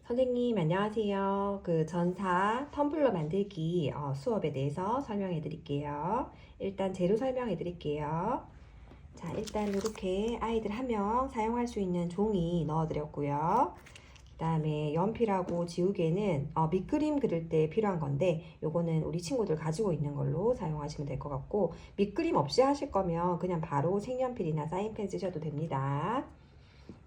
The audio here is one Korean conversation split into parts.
선생님 안녕하세요. 그 전사 텀블러 만들기 수업에 대해서 설명해 드릴게요. 일단 재료 설명해 드릴게요. 자, 일단 이렇게 아이들 1명 사용할 수 있는 종이 넣어 드렸고요. 그 다음에 연필하고 지우개는 밑그림 그릴 때 필요한 건데 요거는 우리 친구들 가지고 있는 걸로 사용하시면 될 것 같고, 밑그림 없이 하실 거면 그냥 바로 색연필이나 사인펜 쓰셔도 됩니다.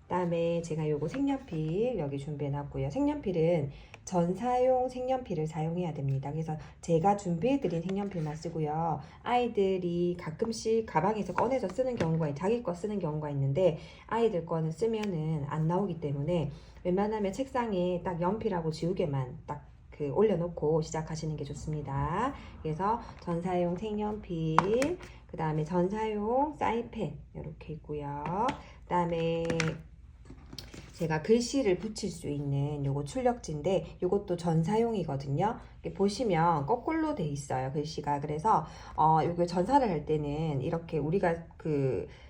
그다음에 제가 요거 색연필 여기 준비해 놨고요. 색연필은 전사용 색연필을 사용해야 됩니다. 그래서 제가 준비해 드린 색연필만 쓰고요. 아이들이 가끔씩 가방에서 꺼내서 쓰는 경우가, 자기 거 쓰는 경우가 있는데 아이들 거는 쓰면은 안 나오기 때문에 웬만하면 책상에 딱 연필하고 지우개만 딱 올려놓고 시작하시는 게 좋습니다. 그래서 전사용 색연필, 그 다음에 전사용 사인펜 이렇게 있고요. 그 다음에 제가 글씨를 붙일 수 있는 요거 출력지인데 요것도 전사용이거든요. 보시면 거꾸로 돼 있어요, 글씨가. 그래서 요거 전사를 할 때는 이렇게 우리가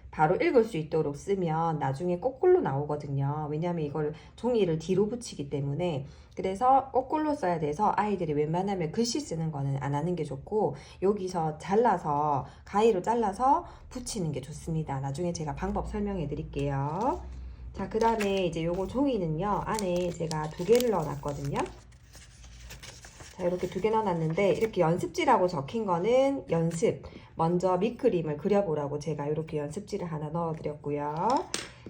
바로 읽을 수 있도록 쓰면 나중에 거꾸로 나오거든요. 왜냐하면 이걸 종이를 뒤로 붙이기 때문에. 그래서 거꾸로 써야 돼서 아이들이 웬만하면 글씨 쓰는 거는 안 하는 게 좋고, 여기서 잘라서 가위로 잘라서 붙이는 게 좋습니다. 나중에 제가 방법 설명해 드릴게요. 자, 그 다음에 이제 요거 종이는요, 안에 제가 2개를 넣어 놨거든요. 자, 이렇게 2개 넣어 놨는데, 이렇게 연습지라고 적힌 거는 연습, 먼저 밑그림을 그려보라고 제가 이렇게 연습지를 하나 넣어 드렸고요.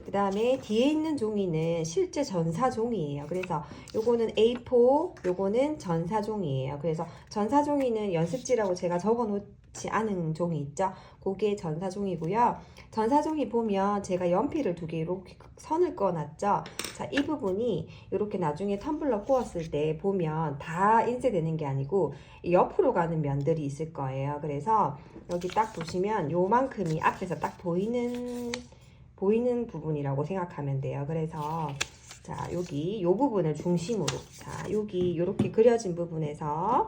그 다음에 뒤에 있는 종이는 실제 전사 종이에요. 그래서 요거는 A4, 요거는 전사 종이에요. 그래서 전사 종이는 연습지라고 제가 적어 놓지 않은 종이 있죠. 그게 전사 종이고요. 전사 종이 보면 제가 연필을 2개 이렇게 선을 그어 놨죠. 자, 이 부분이 이렇게 나중에 텀블러 구웠을 때 보면 다 인쇄되는 게 아니고 옆으로 가는 면들이 있을 거예요. 그래서 여기 딱 보시면 요만큼이 앞에서 딱 보이는 부분이라고 생각하면 돼요. 그래서 자, 여기 요 부분을 중심으로, 자, 여기 요렇게 그려진 부분에서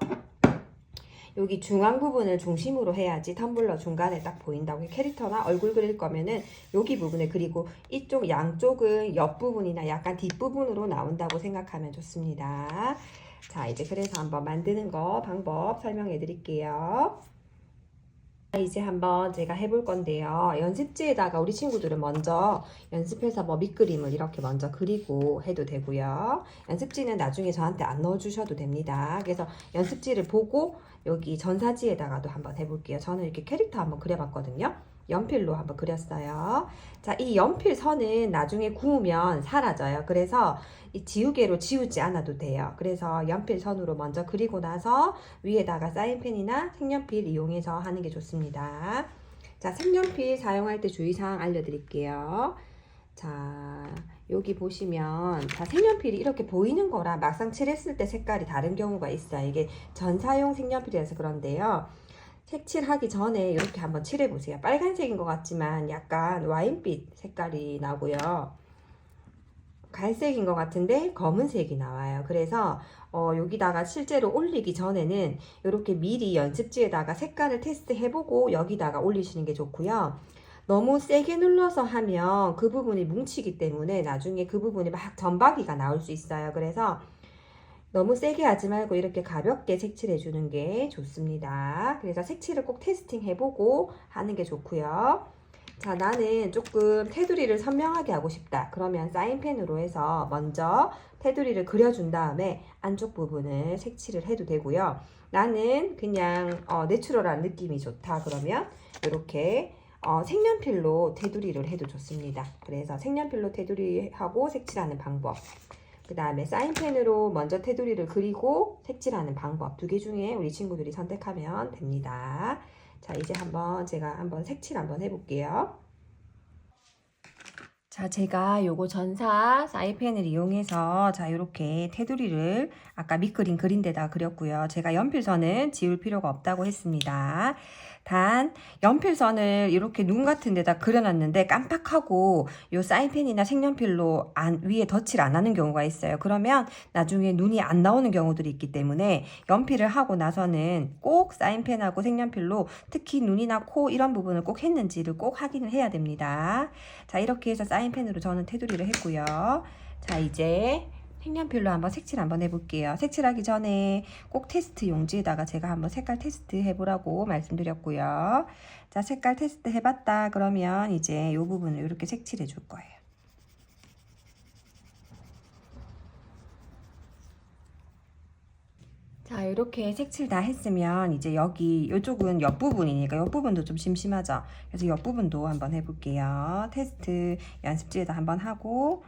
여기 중앙 부분을 중심으로 해야지 텀블러 중간에 딱 보인다고. 캐릭터나 얼굴 그릴 거면은 여기 부분에, 그리고 이쪽 양쪽은 옆부분이나 약간 뒷부분으로 나온다고 생각하면 좋습니다. 자, 이제 그래서 한번 만드는 거 방법 설명해 드릴게요. 이제 한번 제가 해볼 건데요. 연습지에다가 우리 친구들은 먼저 연습해서 뭐 밑그림을 이렇게 먼저 그리고 해도 되고요. 연습지는 나중에 저한테 안 넣어주셔도 됩니다. 그래서 연습지를 보고 여기 전사지에다가도 한번 해볼게요. 저는 이렇게 캐릭터 한번 그려봤거든요. 연필로 한번 그렸어요. 자, 이 연필 선은 나중에 구우면 사라져요. 그래서 이 지우개로 지우지 않아도 돼요. 그래서 연필 선으로 먼저 그리고 나서 위에다가 사인펜이나 색연필 이용해서 하는 게 좋습니다. 자, 색연필 사용할 때 주의사항 알려드릴게요. 자, 여기 보시면, 자, 색연필이 이렇게 보이는 거랑 막상 칠했을 때 색깔이 다른 경우가 있어요. 이게 전사용 색연필이라서 그런데요. 색칠하기 전에 이렇게 한번 칠해 보세요. 빨간색인 것 같지만 약간 와인빛 색깔이 나고요. 갈색인 것 같은데 검은색이 나와요. 그래서 여기다가 실제로 올리기 전에는 이렇게 미리 연습지에다가 색깔을 테스트 해보고 여기다가 올리시는 게 좋고요. 너무 세게 눌러서 하면 그 부분이 뭉치기 때문에 나중에 그 부분이 막 점박이가 나올 수 있어요. 그래서 너무 세게 하지 말고 이렇게 가볍게 색칠해 주는 게 좋습니다. 그래서 색칠을 꼭 테스팅 해보고 하는 게 좋고요. 자, 나는 조금 테두리를 선명하게 하고 싶다. 그러면 사인펜으로 해서 먼저 테두리를 그려준 다음에 안쪽 부분을 색칠을 해도 되고요. 나는 그냥 내추럴한 느낌이 좋다. 그러면 이렇게 색연필로 테두리를 해도 좋습니다. 그래서 색연필로 테두리하고 색칠하는 방법, 그 다음에 사인펜으로 먼저 테두리를 그리고 색칠하는 방법, 2개 중에 우리 친구들이 선택하면 됩니다. 자, 이제 제가 한번 색칠 한번 해볼게요. 자, 제가 요거 전사 사인펜을 이용해서 자, 요렇게 테두리를 아까 밑그림 그린 데다 그렸고요. 제가 연필선은 지울 필요가 없다고 했습니다. 단 연필선을 이렇게 눈 같은 데다 그려놨는데 깜빡하고 요 사인펜이나 색연필로 위에 덧칠 안 하는 경우가 있어요. 그러면 나중에 눈이 안 나오는 경우들이 있기 때문에 연필을 하고 나서는 꼭 사인펜하고 색연필로 특히 눈이나 코 이런 부분을 꼭 했는지를 꼭 확인을 해야 됩니다. 자, 이렇게 해서 사인펜으로 저는 테두리를 했고요. 자, 이제 색연필로 한번 색칠 한번 해볼게요. 색칠하기 전에 꼭 테스트 용지에다가 제가 한번 색깔 테스트 해보라고 말씀드렸고요. 자, 색깔 테스트 해봤다 그러면 이제 이 부분을 이렇게 색칠해 줄 거예요. 자, 이렇게 색칠 다 했으면 이제 여기 이쪽은 옆부분이니까 옆부분도 좀 심심하죠. 그래서 옆부분도 한번 해볼게요. 테스트 연습지에다 한번 하고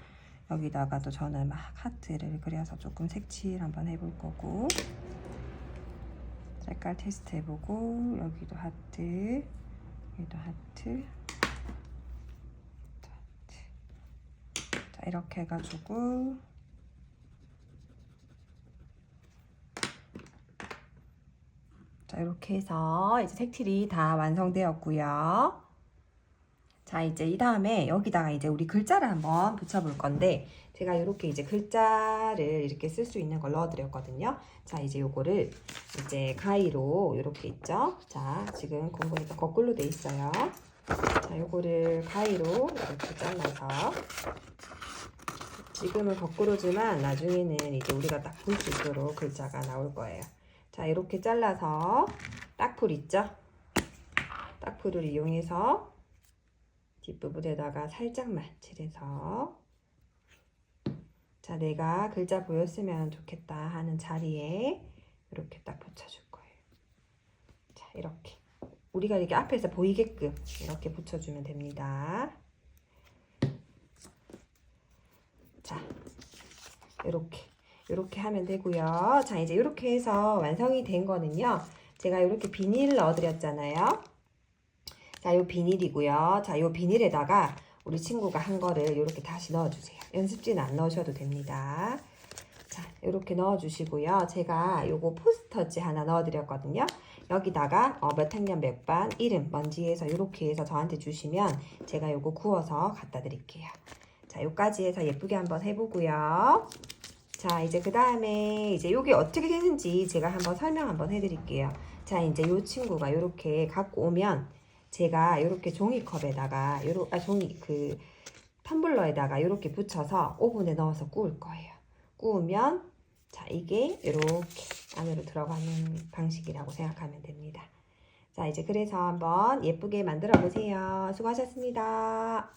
여기다가도 저는 막 하트를 그려서 조금 색칠 한번 해볼 거고, 색깔 테스트 해보고 여기도 하트, 여기도 하트, 자, 이렇게 해가지고 자, 이렇게 해서 이제 색칠이 다 완성되었고요. 자, 이제 이 다음에 여기다가 이제 우리 글자를 한번 붙여볼 건데, 제가 이렇게 이제 글자를 이렇게 쓸 수 있는 걸 넣어드렸거든요. 자, 이제 요거를 이제 가위로 이렇게 있죠. 자, 지금 공보니까 거꾸로 돼 있어요. 자, 요거를 가위로 이렇게 잘라서, 지금은 거꾸로지만 나중에는 이제 우리가 딱 볼 수 있도록 글자가 나올 거예요. 자, 이렇게 잘라서 딱풀 있죠? 딱풀을 이용해서 뒷부분에다가 살짝만 칠해서, 자, 내가 글자 보였으면 좋겠다 하는 자리에 이렇게 딱 붙여줄 거예요. 자, 이렇게 우리가 이렇게 앞에서 보이게끔 이렇게 붙여주면 됩니다. 자, 이렇게 하면 되고요. 자, 이제 이렇게 해서 완성이 된 거는요, 제가 이렇게 비닐을 넣어드렸잖아요. 자, 요 비닐이고요. 자, 요 비닐에다가 우리 친구가 한 거를 이렇게 다시 넣어주세요. 연습지는 안 넣으셔도 됩니다. 자, 이렇게 넣어주시고요. 제가 요거 포스터지 하나 넣어드렸거든요. 여기다가 몇 학년 몇 반 이름 먼지에서 이렇게 해서 저한테 주시면 제가 요거 구워서 갖다 드릴게요. 자, 요까지 해서 예쁘게 한번 해보고요. 자, 이제 그 다음에 이제 요게 어떻게 되는지 제가 한번 설명 한번 해드릴게요. 자, 이제 요 친구가 요렇게 갖고 오면 제가 요렇게 종이컵에다가 종이 그 텀블러에다가 요렇게 붙여서 오븐에 넣어서 구울 거예요. 구우면 자, 이게 요렇게 안으로 들어가는 방식이라고 생각하면 됩니다. 자, 이제 그래서 한번 예쁘게 만들어 보세요. 수고하셨습니다.